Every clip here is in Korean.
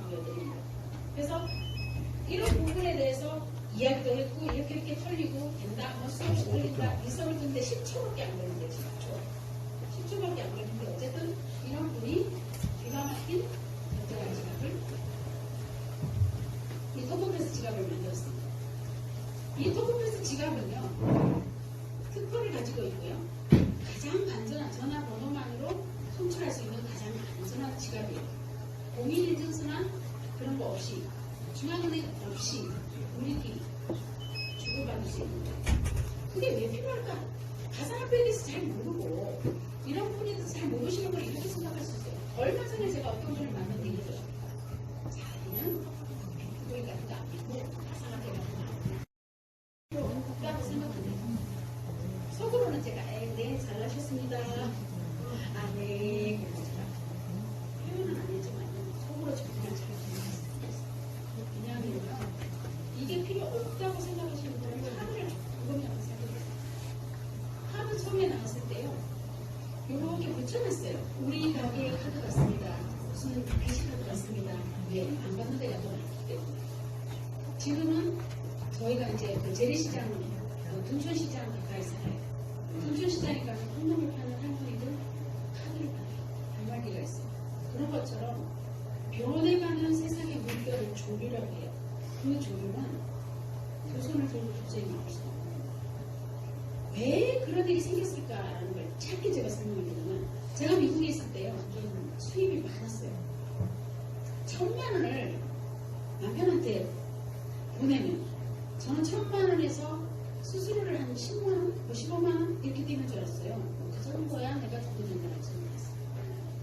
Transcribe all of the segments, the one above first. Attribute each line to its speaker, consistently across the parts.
Speaker 1: 보여드립니다. 그래서 이런 부분에 대해서 이야기도 했고 이렇게 털리고 된다, 뭐 수없이 털린다, 이성을 듣는데 10초밖에 안 걸린대. 10초밖에 안 걸리는데 어쨌든 이런 분이 기가 막힌 결정한 지갑을 이 토크패스 지갑을 만들었습니다. 이 토크패스 지갑은요 특허를 가지고 있고요. 가장 안전한 전화번호만으로 송출할 수 있는 가장 안전한 지갑이에요. 공인인증서나 그런 거 없이 중앙은행 없이 우리끼리 주고받을 수 있는 거예요. 그게 왜 필요할까? 가상화폐에 대해서 잘 모르고 이런 분에 대해서 잘 모르시는 걸 이렇게 생각할 수 있어요. 얼마 전에 제가 어떤 분을 만났는데 이러죠. 자기는 비트코인 같은 거 안 믿고 가상화폐 같은 거 안 믿고 없다고 생각합니다. 속으로는 제가 네 잘하셨습니다. 네 그래서 제가 표현은 안 했지만 속으로 정말 잘하셨습니다. 왜냐하면 이게 필요 없다고 생각하시는 분은 카드를 조금이라도 사용했어요. 카드 처음에 나왔을 때요 이렇게 붙여놨어요. 우리 가게의 카드 같습니다. 무슨 PC 카드 같습니다. 왜? 안 받는 데가 더 많기 때문에. 지금은 저희가 이제 그 재래시장, 둔촌시장 가까이 살아요. 둔촌시장에 가면 콩나물 파는 할머니들 카드를 받아요. 단말기가 있어요. 그런 것처럼 변해가는 세상의 물결을 조류라고 해요. 그 조류는 두 손을 들고 도저히 막을 수 없는 왜 그런 일이 생겼을까라는 걸 짧게 제가 설명을 드리면 제가 미국에 있을 때요 좀 수입이 많았어요. 1,000만 원을 남편한테 보내면 저는 1,000만 원에서 수수료를 한 10만 원, 15만 원 이렇게 떼는 줄 알았어요. 그 정도야 내가 정도 된다고 생각했어요.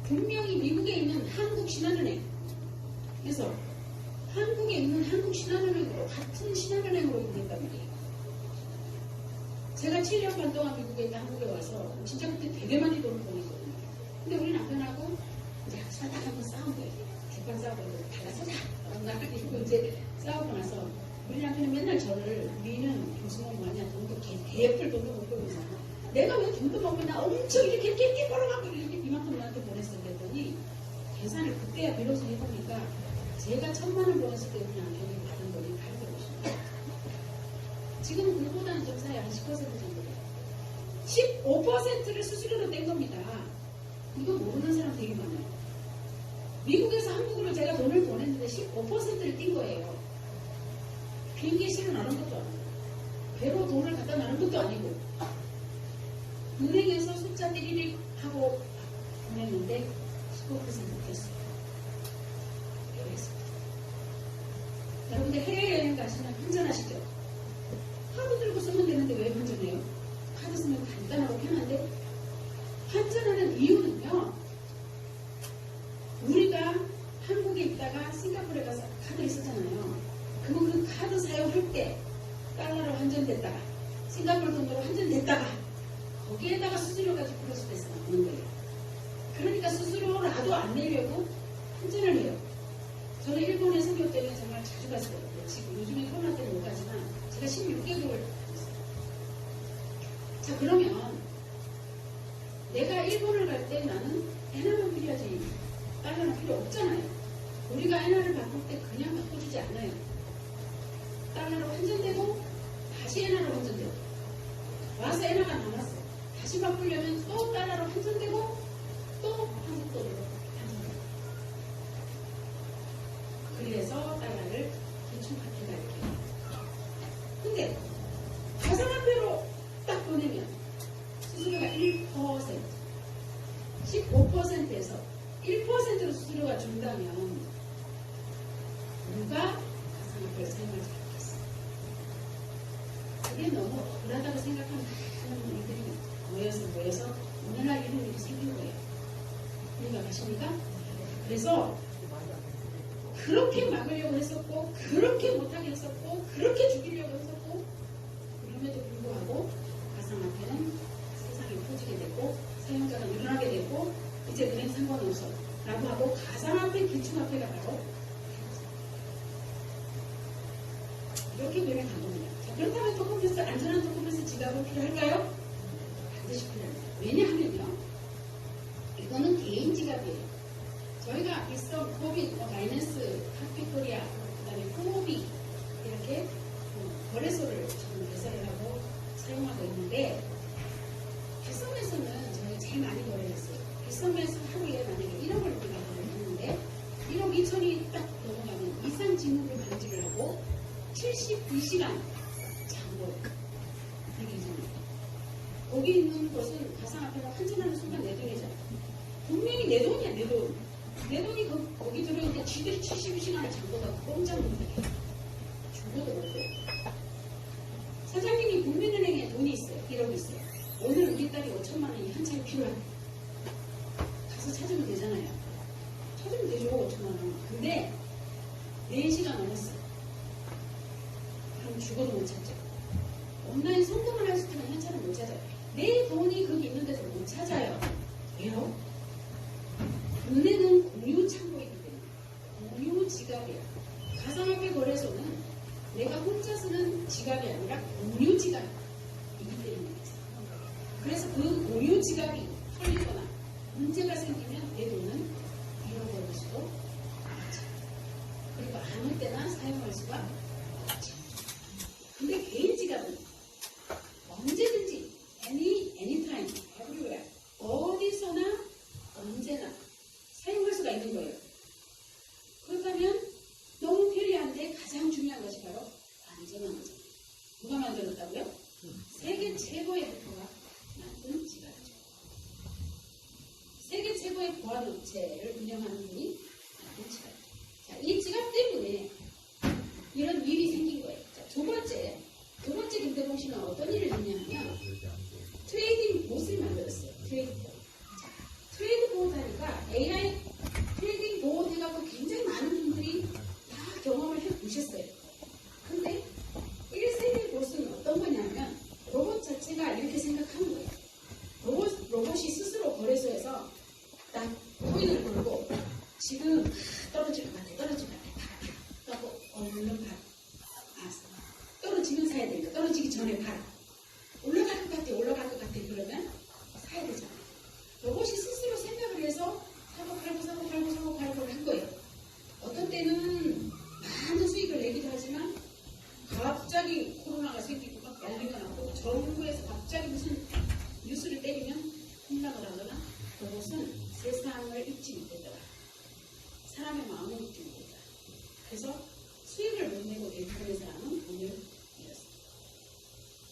Speaker 1: 분명히 미국에 있는 한국신한은행에서 한국에 있는 한국신한은행으로 같은 신한은행으로 보냈단 말이에요. 제가 7년 반 동안 미국에 있다 한국에 와서 진짜 그때 되게 많이 돈을 보냈거든요. 근데 우리 남편하고 이제 하다 한번 싸운 거예요. 개판 싸우고 달라서자 이러고 이제 싸우고 나서 우리 남편이 맨날 저를 우리는 교수님 뭐하냐 돈도 개뿔 돈도 못 벌면서 내가 왜 돈도 못 벌냐 엄청 이렇게 벌어가고 이렇게 이만큼 나한테 보냈어 그랬더니 계산을 그때야 비로소 해보니까 제가 1,000만 원 벌었을 때 우리 남편이 받은 돈이 850만 원. 지금 그거보다는 좀 사야 한 10% 정도 돼요. 15%를 수수료로 뗀 겁니다. 이거 모르는 사람 되게 많아요. 미국에서 한국으로 제가 돈을 보냈는데 15%를 띈 거예요. 비행기에 실어 나눈 것도 아니고 배로 돈을 갖다 나눈 것도 아니고 은행에서 숫자 띠리릭 하고 보냈는데 15% 됐어요. 여러분들 해외여행 가시면 환전하시죠? 카드 들고 쓰면 되는데 왜 환전해요? 카드 쓰면 간단하고 편한데 환전하는 이유는요 우리가 한국에 있다가 싱가포르에 가서 카드를 쓰잖아요. 그럼 그 카드 사용할 때 달러로 환전됐다가 싱가포르 돈으로 환전됐다가 거기에다가 수수료 가지고 플러스돼서 나오는 거예요. 그러니까 수수료라도 안 내려고 환전을 해요. 저는 일본에 선교 때문에 정말 자주 갔어요. 지금 요즘에 코로나 때문에 못 가지만 제가 16개국을 갔어요. 자 그러면 내가 일본을 갈 때 나는 엔화만 필요하지 달러는 필요 없잖아요. 우리가 엔화를 바꿀 때 그냥 바꿔주지 않아요. 달러로 환전되고 다시 엔화로 환전되고 와서 엔화가 남았어. 다시 바꾸려면 또 달러로 환전되고 또 한국 돈으로 환전되고 그래서 달러를 기축화폐가 이렇게 해요. 근데 가상화폐로 딱 보내면 수수료가 1%, 15%에서 1%로 수수료가 준다면 누가 가상화폐를 사용하지 않겠어요? 그게 너무 억울하다고 생각하는 많은 분들이 모여서 오늘날 이런 일이 생긴 거예요. 이해가 가십니까? 그래서 그렇게 막으려고 했었고 그렇게 못하게 했었고 그렇게 죽이려고 했었고 그럼에도 불구하고 가상화폐는 세상에 퍼지게 됐고 사용자가 늘어나게 됐고 이제 은행 상관없어 라고 하고 가상화폐 기축화폐가 바로 이렇게 변해간 겁니다. 자, 그렇다면 토큰패스 안전한 토큰패스 지갑은 필요할까요? 반드시 필요합니다. 왜냐하면요 이거는 개인 지갑이에요. 저희가 비싼 코빗, 마이너스 1억 2천이 딱 넘어가면 이상 징후를 방지를 하고 72시간 잔고 되기 전에 거기 있는 것은 가상화폐가 환전하는 순간 내 돈이잖아. 분명히 내 돈이야, 내 돈. 내 돈이 거기 들어있는데 쥐들이 72시간을 잠궈서 꼼짝 못하게 죽어도 못해. 사장님이 국민은행에 돈이 있어요. 1억 있어요. 오늘 우리 딸이 5천만 원이 한창 필요해. 가서 찾으면 되잖아요. 찾으면 되죠, 5천만 원. 근데 4시간 넘었어. 그럼 죽어도 못 찾죠. 온라인 송금을 할 수 있는 현찰을 못 찾아요. 내 돈이 거기 있는데도 못 찾아요. 왜요? 은행은 공유 창고이기 때문에 공유 지갑이야. 가상화폐 거래소는 내가 혼자 쓰는 지갑이 아니라 공유 지갑이기 때문이죠. 그래서 그 공유 지갑이 털리거나 문제가 생기면 내 돈은 잃어버릴 수도 있죠. 그리고 아무 때나 사용할 수가 없죠. 근데 개인 지갑은 언제든지 anytime, everywhere 어디서나 언제나 사용할 수가 있는 거예요. 그렇다면 너무 편리한데 가장 중요한 것이 바로 안전한 거죠. 누가 만들었다고요? 세계 최고의 대표가 만든 지갑이죠. 세계 최고의 보안업체를 운영하는 분이 만든 지갑. 자, 이 지갑 때문에 이런 일이 생긴 거예요. 자, 두 번째 김대봉 씨는 어떤 일을 했냐면 트레이딩 봇을 만들었어요. 트레이딩 봇. 트레이드 보호 하니까 AI 트레이딩 보호 해갖고 굉장히 많은 분들이 다 경험을 해보셨어요. 근데 1세대 보스는 어떤 거냐면 로봇 자체가 이렇게 생각하는 거예요. 로봇이 스스로 거래소에서 딱 코인을 걸고 지금 떨어질 것 같아, 떨어질 것 같아, 하고 얼른 팔아. 떨어지면 사야 되니까 떨어지기 전에 팔아. 올라갈 것 같아, 올라갈 것 같아. 그러면 사야 되잖아. 로봇이 스스로 생각을 해서 사고 팔고 한 거예요. 어떤 때는 많은 수익을 내기도 하지만 갑자기 코로나가 생기고 막 난리가 나고 정부에서 갑자기 무슨 뉴스를 때리면 폭락을 하거나 로봇은 세상을 잊지 못했더라. 사람의 마음을 잊지 못했더라. 그래서 수익을 못 내고 대부분의 사람은 돈을 잃었습니다.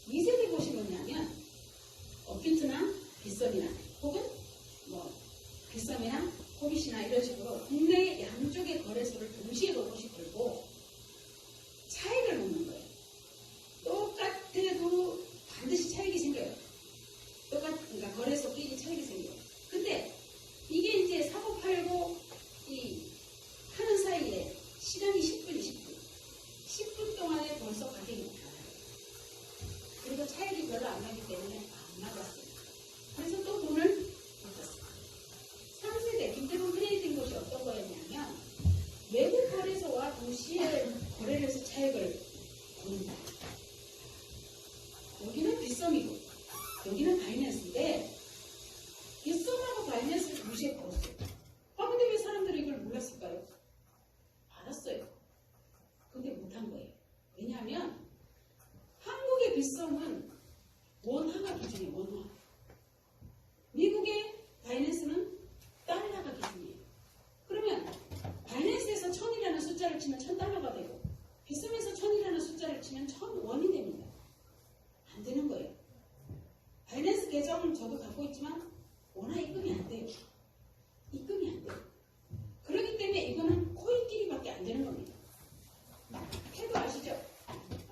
Speaker 1: 2세대 것이 뭐냐면 업비트나 빗썸이나 혹은 빗썸이나 호빗이나 이런 식으로 국내 양쪽의 거래소를 동시에 로봇이 걸고 차익을 먹는 거예요. 똑같아도 반드시 차익이 생겨요. 그러니까 거래소끼리 차익이 생겨요. 근데 이게 이제 사고 팔고 하는 사이에 시간이 10분 동안에 벌써 가격이 나가요. 그리고 차익이 별로 안 나기 때문에 안 나갔어요. 그래서 또 돈을 받았어요. 3세대 김대봉 트레이딩 곳이 어떤 거였냐면 외국 거래소와 동시에 거래를 해서 차익을 얻는다. 여기는 빗썸이고 여기는 바이낸스인데 빗썸하고 바이낸스를 동시에 걸었어요. 근데 왜 사람들이 이걸 몰랐을까요? 알았어요. 근데 못한 거예요. 왜냐하면 한국의 빗썸은 원화가 기준이에요. 원화. 미국의 바이낸스는 달러가 기준이에요. 그러면 바이낸스에서 1000이라는 숫자를 치면 1000달러가 되고 빗썸에서 1000이라는 숫자를 치면 1000원이 됩니다. 안 되는 거예요. 바이낸스 계정은 저도 갖고 있지만 원화 입금이 안 돼요. 입금이 안 돼요. 그렇기 때문에 이거는 코인끼리밖에 안 되는 겁니다. 캐도 아시죠?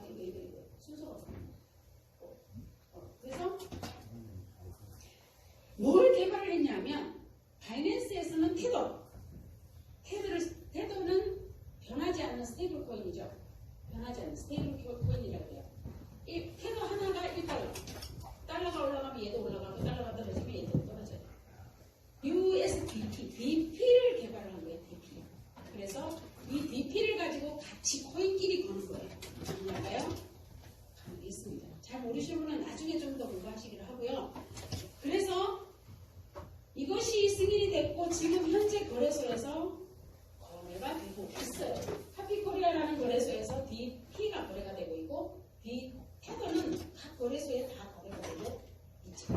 Speaker 1: 이거 순서가 없습니다. 그래서 뭘 개발을 했냐면 바이낸스에서는 테더는 변하지 않는 스테이블 코인이죠. 변하지 않는 스테이블 코인이라고 해요. 이 테더 하나가 1달러. 달러가 올라가면 얘도 올라가고 달러가 떨어지면 얘도 떨어져요. USDT, DP를 개발한 거예요. DP. 그래서 이 DP를 가지고 같이 코인끼리 거는 거예요. 가능할까요? 가능했습니다. 잘 모르시는 분은 나중에 좀 더 공부하시기로 하고요. 그래서 이것이 승인이 됐고 지금 현재 거래소에서 거래가 되고 있어요. 카피코리아라는 거래소에서 DP가 거래가 되고 있고 테더는 각 거래소에 다 거래가 되고 있죠.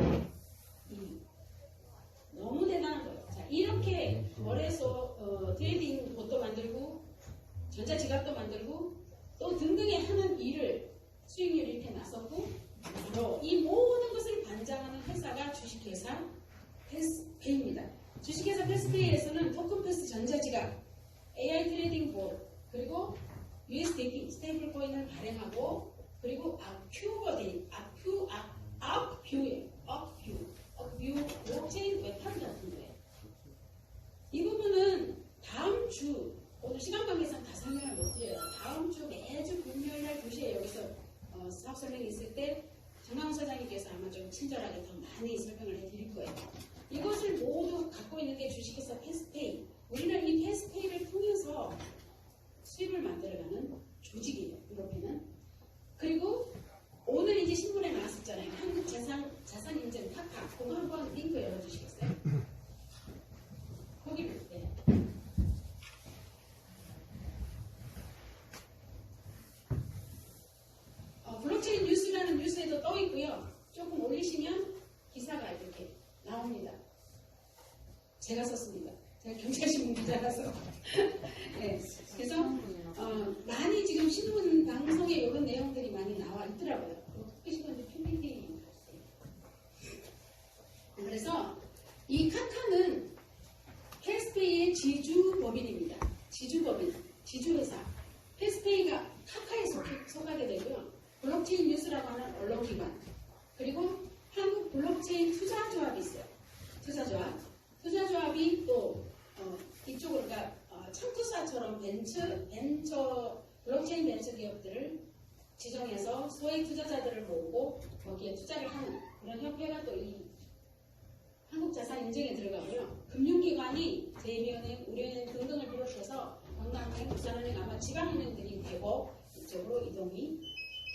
Speaker 1: 너무 대단한 거예요. 자, 이렇게 거래소 트레이딩 봇도 전자지갑도 만들고 또 등등의 하는 일을 수익률 이렇게 나섰고 바로 이 모든 것을 관장하는 회사가 주식회사 패스페이입니다. 주식회사 패스페이에서는 토큰패스 전자지갑, AI 트레이딩 봇, 그리고 USDT 스테이블 코인을 발행하고 그리고 업뷰 블록체인 웹판 같은 거예요. 이 부분은 다음 주 오늘 시간 관계상 다 설명을 못 드려요. 다음 주 매주 금요일 날 2시에 여기서 사업 설명이 있을 때 정강훈 사장님께서 아마 좀 친절하게 더 많이 설명을 해드릴 거예요. 이것을 모두 갖고 있는 게 주식회사 패스페이. 우리는 이 패스페이를 통해서 수입을 만들어가는 조직이에요. 유럽에는. 그리고 오늘 이제 신문에 나왔었잖아요. 한국자산인증 카카. 그거 한번 링크 열어주시겠어요? 거기를 네. 블록체인 뉴스라는 뉴스에도 떠 있고요. 조금 올리시면 기사가 이렇게 나옵니다. 제가 썼습니다. 제가 경찰신문 기자라서. 네. 그래서 많이 지금 신문 방송에 이런 내용들이 많이 나와 있더라고요. 특히 이제 PPT. 그래서 이 카카는 패스페이의 지주법인입니다. 지주법인, 지주회사. 패스페이가 카카에 속하게 되고요. 블록체인 뉴스라고 하는 언론기관, 그리고 한국 블록체인 투자조합이 있어요. 투자조합이 또 이쪽으로 그러니까 청투사처럼 블록체인 벤처 기업들을 지정해서 소액 투자자들을 모으고 거기에 투자를 하는 그런 협회가 또 이 한국자산인증에 들어가고요. 금융기관이 제2은행, 우리은행 등등을 비롯해서 건강은행, 부산은행 아마 지방은행들이 대거 이쪽으로 이동이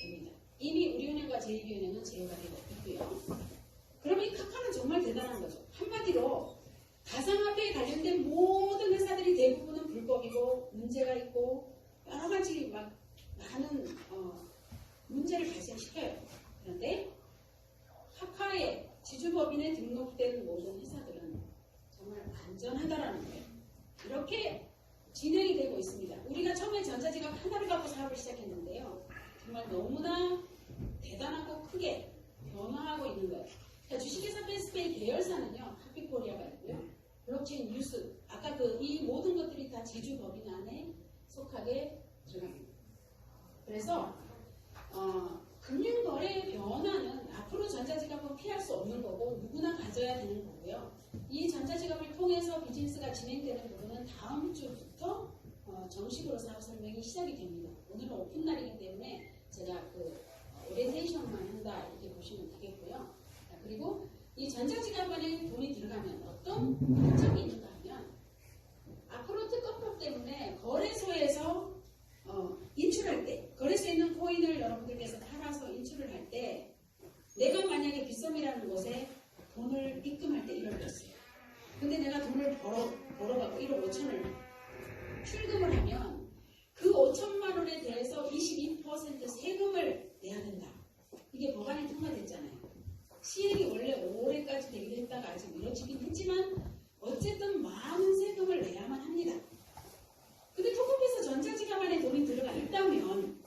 Speaker 1: 됩니다. 이미 우리은행과 제2은행은 제휴가 되고 있고요. 그러면 이 카카는 정말 대단한 거죠. 한마디로 가상화폐에 관련된 모든 회사들이 대부분은 불법이고 문제가 있고 여러 가지 막 많은 문제를 발생시켜요. 그런데 카카의 지주법인에 등록된 모든 회사들은 정말 안전하다라는 거예요. 이렇게 진행이 되고 있습니다. 우리가 처음에 전자지갑 하나를 갖고 사업을 시작했는데요. 정말 너무나 대단하고 크게 변화하고 있는 거예요. 그러니까 주식회사 패스페이 계열사는요. 하피코리아가 있고요. 블록체인 뉴스, 아까 이 모든 것들이 다 지주법인 안에 속하게 들어갑니다. 그래서 금융거래의 변화는 앞으로 전자지갑은 피할 수 없는 거고 누구나 가져야 되는 거고요. 이 전자지갑을 통해서 비즈니스가 진행되는 부분은 다음 주부터 정식으로 사업 설명이 시작이 됩니다. 오늘은 오픈 날이기 때문에 제가 오리엔테이션만 한다 이렇게 보시면 되겠고요. 그리고 이 전자지갑 안에 돈이 들어가면 어떤 장점이 있는가 하면 앞으로 특허법 때문에 거래소에서 인출할 때 거래소에 있는 코인을 여러분들께서 팔아서 인출을 할 때 내가 만약에 빗썸이라는 곳에 돈을 입금할 때 1억 줬어요. 근데 내가 돈을 벌어갖고 1억 5천을 출금을 하면 그 5천만 원에 대해서 22% 세금을 내야 된다. 이게 법안이 통과됐잖아요. 시행이 원래 올해까지 되기도 했다가 아직 미뤄지긴 했지만 어쨌든 많은 세금을 내야만 합니다. 근데 토큰패스 전자지갑 안에 돈이 들어가 있다면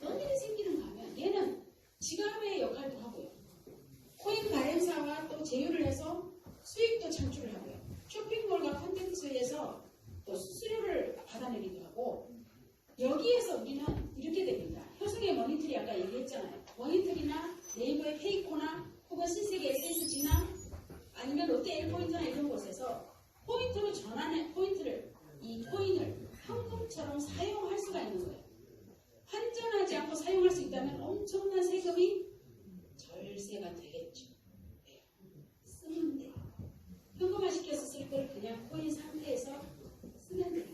Speaker 1: 어떤 일이 생기는가 하면 얘는 지갑의 역할도 하고요. 코인 발행사와 또 제휴를 해서 수익도 창출을 하고요. 쇼핑몰과 콘텐츠에서 또 수수료를 받아내기도 하고 여기에서 우리는 이렇게 됩니다. 효성의 머니트리 아까 얘기했잖아요. 머니트리나 네이버의 페이코나 혹은 신세계 SSG나 아니면 롯데 L포인트나 이런 곳에서 포인트로 전환해 이 코인을 현금처럼 사용할 수가 있는 거예요. 환전하지 않고 사용할 수 있다면 엄청난 세금이 절세가 되겠죠. 네. 쓰면 돼요. 현금화 시켜서 쓸 걸 그냥 코인 상태에서 쓰면 돼요.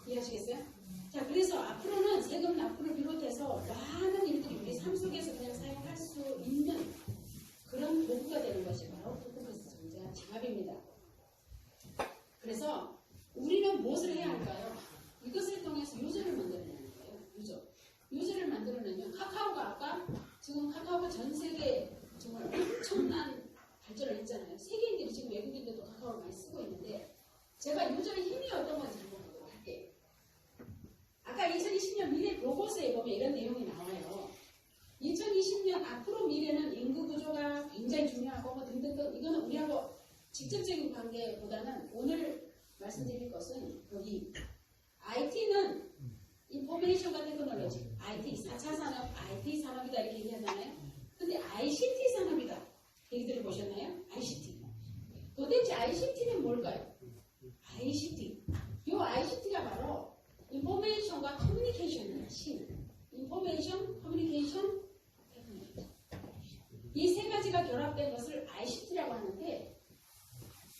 Speaker 1: 이해하시겠어요? 자, 그래서 앞으로는 세금 납부를 비롯해서 많은 일들이 우리 삶 속에서 그냥 사용할 수 있는 그런 도구가 되는 것이 바로 토큰패스 전자지갑입니다. 그래서 우리는 무엇을 해야 할까요? 이것을 통해서 유저를 만들어내는 거예요. 유저를 만들어내면 카카오가 아까 지금 카카오가 전 세계에 정말 엄청난 발전을 했잖아요. 세계인들이 지금 외국인들도 카카오를 많이 쓰고 있는데 제가 유저의 힘이 어떤 건지 한번 로고스에 보면 이런 내용이 나와요. 2020년 앞으로 미래는 인구 구조가 굉장히 중요하고 뭐 등등등. 이거는 우리하고 직접적인 관계보다는 오늘 말씀드릴 것은 여기 IT는 인포메이션과 테크놀로지, IT 4차 산업, IT 산업이다 이렇게 얘기하잖아요. 근데 ICT 산업이다. 얘기들 보셨나요? ICT. 도대체 ICT는 뭘까요? ICT. 이 ICT가 바로 인포메이션과 커뮤니케이션이에요. 인포메이션, 커뮤니케이션, 테크놀로지. 이 세 가지가 결합된 것을 ICT라고 하는데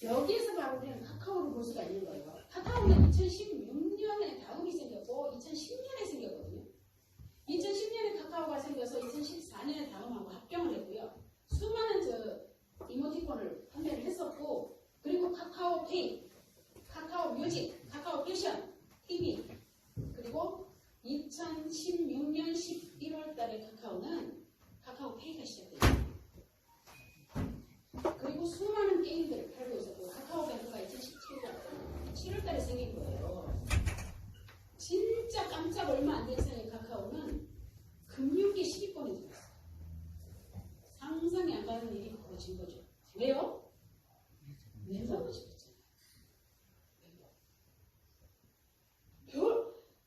Speaker 1: 여기에서 바로 우리는 카카오를 볼 수가 있는 거예요. 카카오는 2016년에 다음이 생겼고 2010년에 생겼거든요. 2010년에 카카오가 생겨서 2014년에 다음하고 합병을 했고요. 수많은 이모티콘을 판매를 했었고, 그리고 카카오페이, 카카오 뮤직, 카카오 패션, TV, 그리고 2016년 11월 달에 카카오는 카카오페이가 시작됐어요. 그리고 수많은 게임들을 팔고 있었고, 카카오뱅크가 2017년 7월 달에 생긴 거예요. 진짜 깜짝 얼마 안 된 사이에 카카오는 금융계 10위권에 들었어요. 상상이 안 가는 일이 벌어진 거죠. 왜요? 멤버가 싶었잖아요.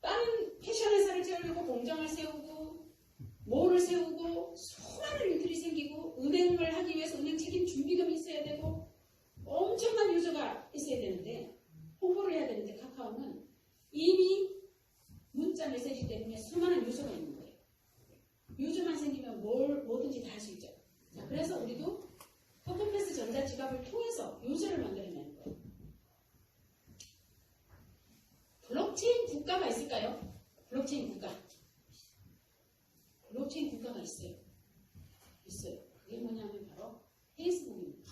Speaker 1: 다른 패션 회사를 세우려고 공장을 세우고 몰을 세우고 수많은 일들이 생기고 은행을 하기 위해서 은행 책임 준비금이 있어야 되고 엄청난 유저가 있어야 되는데 홍보를 해야 되는데 카카오는 이미 문자 메시지 때문에 수많은 유저가 있는 거예요. 유저만 생기면 뭐든지 다 할 수 있죠. 자, 그래서 우리도 퍼포먼스 전자지갑을 통해서 유저를 만들어내는 거예요. 블록체인 국가가 있을까요? 블록체인 국가. 블록체인 국가가 있어요. 있어요. 그게 뭐냐면 바로 페이스북입니다.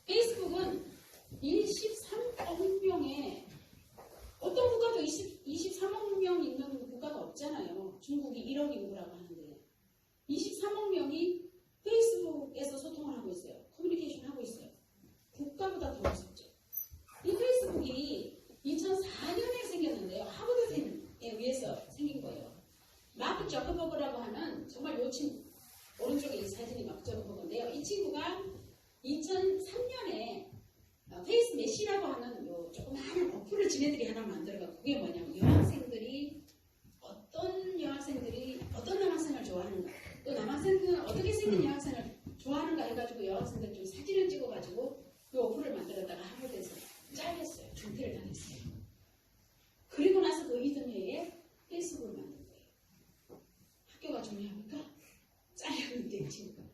Speaker 1: 페이스북은 23억 명의 어떤 국가도 23억 명 있는 국가가 없잖아요. 중국이 1억 인구라고 하는데 23억 명이 페이스북에서 소통을 하고 있어요. 커뮤니케이션 하고 있어요. 국가보다 더 무섭죠. 이 페이스북이 2004년에 생겼는데요. 하버드대에 의해서 생긴 거예요. 마크 저커버그라고 하는 정말 요 친구, 오른쪽에 이 사진이 마크 저커버그인데요. 이 친구가 2003년에 페이스 메시라고 하는 요 조그마한 어플을 지네들이 하나 만들어갖고 그게 뭐냐면 여학생들이 어떤 남학생을 좋아하는가, 또 남학생들은 어떻게 생긴 여학생을 좋아하는가 해가지고 여학생들 좀 사진을 찍어가지고 이 어플을 만들었다가 하버드에서 잘렸어요. 중퇴를 당했어요. 그리고 나서 그 이듬해에 페이스북을 만든 거예요. 학교가 중요합니까? 잘렸는데 이 친구가.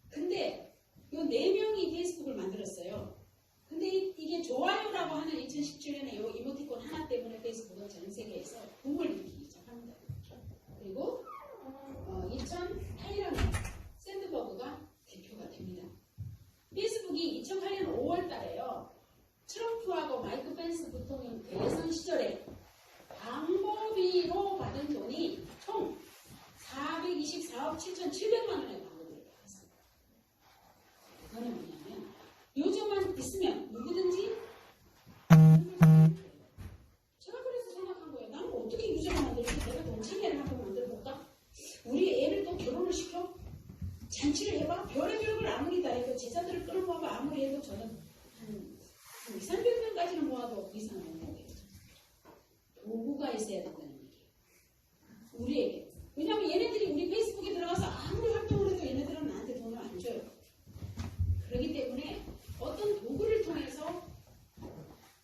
Speaker 1: 근데 이 4명이 페이스북을 만들었어요. 근데 이게 좋아요라고 하는 2017년에 이 이모티콘 하나 때문에 페이스북은 전 세계에서 붐을 일으키기 시작합니다. 그리고 2008년에 샌드버그가 대표가 됩니다. 페이스북이 2008년 5월 달에요. 트럼프하고 마이크 펜스 부통령 대선 시절에 광고비로 받은 돈이 총 424억 7,700만 원의 광고비를 받았습니다. 그거는 뭐냐면 요즘만 있으면 누구든지 제가 그래서 생각한 거예요. 나는 어떻게 유저가 만들지? 내가 동창회를 한번 만들어볼까? 우리 애를 또 결혼을 시켜? 잔치를 해봐? 별의별 걸 아무리 다 해도 제자들을 끌어모아봐 아무리 해도 저는 한 2,300명까지는 모아도 그 이상은 못 모으겠죠. 도구가 있어야 된다는 얘기예요. 우리에게. 왜냐하면 얘네들이 우리 페이스북에 들어가서 아무리 활동을 해도 얘네들은 나한테 돈을 안 줘요. 그렇기 때문에 어떤 도구를 통해서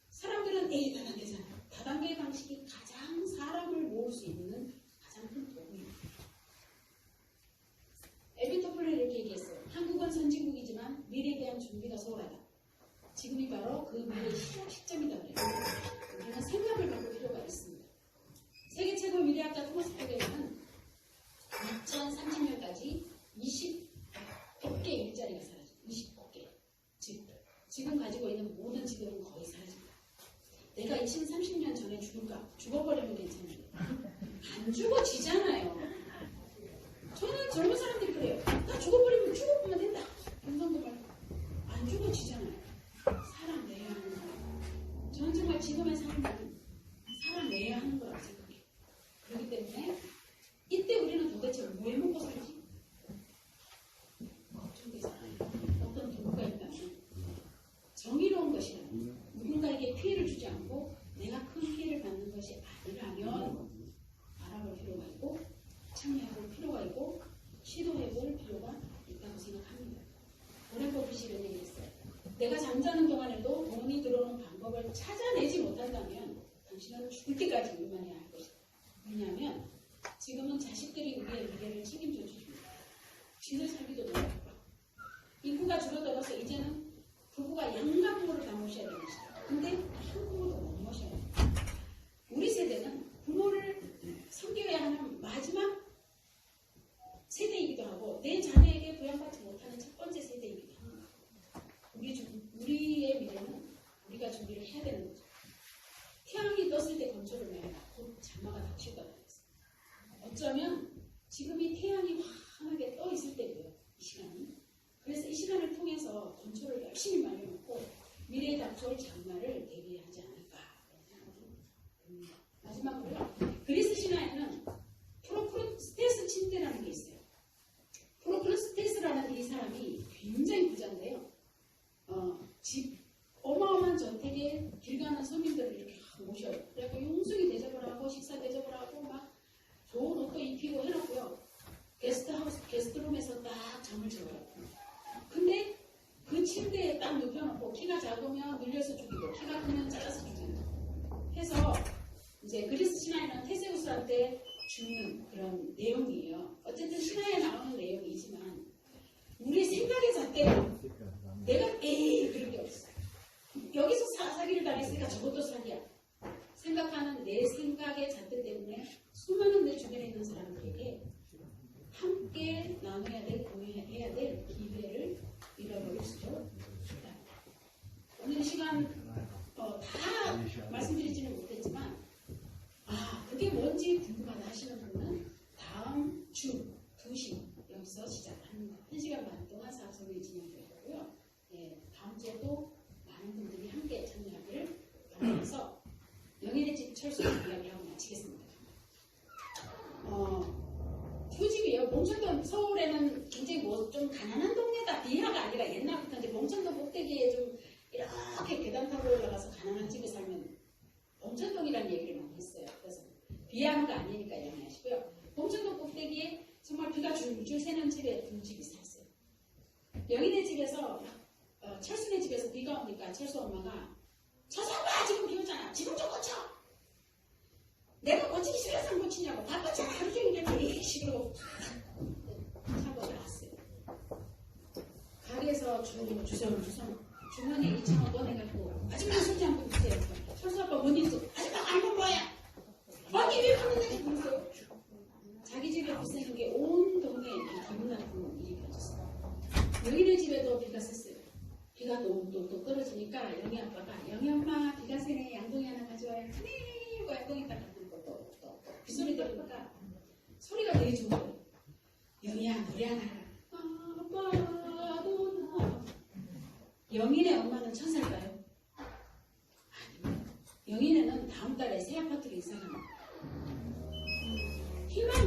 Speaker 1: 사람들은 난안 되잖아. 다단계 방식이 가장 사람을 모을 수 있는 가장 큰 도구입니다. 에비토플레는 이렇게 얘기했어요. 한국은 선진국이지만 미래에 대한 준비가 소홀하다. 지금이 바로 그 미래의 시작 시점이다 그래요. 우리는 생각을 바꿀 필요가 있습니다. 세계 최고 미래학자 토마스 페게는 2030년까지 20개 일자리가 사라집니다. 20개. 지금 가지고 있는 모든 직업은 거의 사라집니다. 내가 2030년 전에 죽을까? 죽어버리면 괜찮은데 안 죽어지잖아요. 저는 젊은 사람들이 그래요. 나 죽어버리면 죽어보면 된다. 경상도 말고 안 죽어지잖아요. 살아내야 하는 거예요. 저는 정말 지금의 삶은 살아내야 하는 거라고 생각해요. 그렇기 때문에 왜냐하면 지금은 자식들이 우리의 미래를 책임져 주십니다. 지들 살기도 너무 바빠. 인구가 줄어들어서 이제는 부부가 양가 부모를 다 모셔야 되는 시대. 근데 한 부모도 못 모셔야 돼요. 우리 세대는 부모를 섬겨야 하는 마지막 세대이기도 하고 내 자녀에게 부양받지 못하는 첫 번째 세대이기도 합니다. 우리의 미래는 우리가 준비를 해야 되는 거죠. 태양이 떴을 때 건초를 내야 곧 장마가 닥칠 거다. 어쩌면 지금이 태양이 환하게 떠 있을 때고요. 이 시간이. 그래서 이 시간을 통해서 건초를 열심히 말려놓고 미래에 닥쳐올 장마를 대비하지 않을까 생각이 듭니다. 마지막으로요. 그리스 신화에는 프로크루스테스 침대라는 게 있어요. 프로크루스테스라는 이 사람이 굉장히 부자인데요. 어마어마한 전택에 길 가는 서민들을 이렇게 모셔요. 그래서 용숭이 대접을 하고 식사 대접을 하고 막 좋은 옷도 입히고 해놓고요. 게스트룸에서 딱 잠을 재워요. 근데 그 침대에 딱 눕혀놓고 키가 작으면 늘려서 죽이고 키가 크면 잘라서 죽이고 해서 이제 그리스 신화에는 테세우스한테 죽는 그런 내용이에요. 어쨌든 신화에 나오는 내용이지만 우리 생각의 잣대로 내가 에이 그런 게 없어. 여기서 사기를 당했으니까 저것도 사기야. 생각하는 내 생각의 잣대 때문에 수많은 내 주변에 있는 사람들에게 함께 나눠야 될, 공유해야 될 기회를 잃어버릴 수도 있다. 오늘 시간 다 말씀드리지는 못했지만 그게 뭔지 궁금하다 하시는 분은 다음 주 2시 여기서 시작합니다. 1시간 반 동안 사업성이 진행될 거고요. 다음 주에도 많은 분들이 함께 참여하기를 바라면서 영인의 집 철수 이야기하고 마치겠습니다. 솔직히요, 봉천동 서울에는 굉장히 좀 가난한 동네다. 비하가 아니라 옛날부터 이제 봉천동 꼭대기에 좀 이렇게 계단 타고 올라가서 가난한 집에 살면 봉천동이라는 얘기를 많이 했어요. 그래서 비하는 거 아니니까 양해하시고요. 봉천동 꼭대기에 정말 비가 줄줄 새는 집에 두 집이 살았어요. 영인의 집에서 철수네 집에서 비가 오니까 철수 엄마가 저 사람아 지금 비 오잖아. 지금 좀 고쳐. 내가 고치기 싫어서 안 고치냐고. 바쁘잖아. 하루 종일 이렇게 시끄러워. 차고 나왔어요. 가게에서 주섬 주머니에 2,000원 꺼내갖고 아줌마 손지 한번 주세요. 철수 아빠 뭔 있어? 아줌마 알고 뭐야? 아니 왜 그러는지 모르세요? 자기 집에 비 쓰는 게 온 동네에 기분 나쁜 일이 펼쳤어요. 여기네 집에도 비가 샜어요. 비가 또 떨어지니까 영희 아빠가 영희 엄마 비가 새네 양동이 하나 가져와요. 네 하고 양동이 딱 갖고 또 빗소리 들으니까 소리가 되게 좋은 거예요. 영희야 노래 하나 해라. 아빠도 나. 영희네 엄마는 천사일까요? 아닙니다. 영희네는 다음 달에 새 아파트로 이사 갑니다. 희망이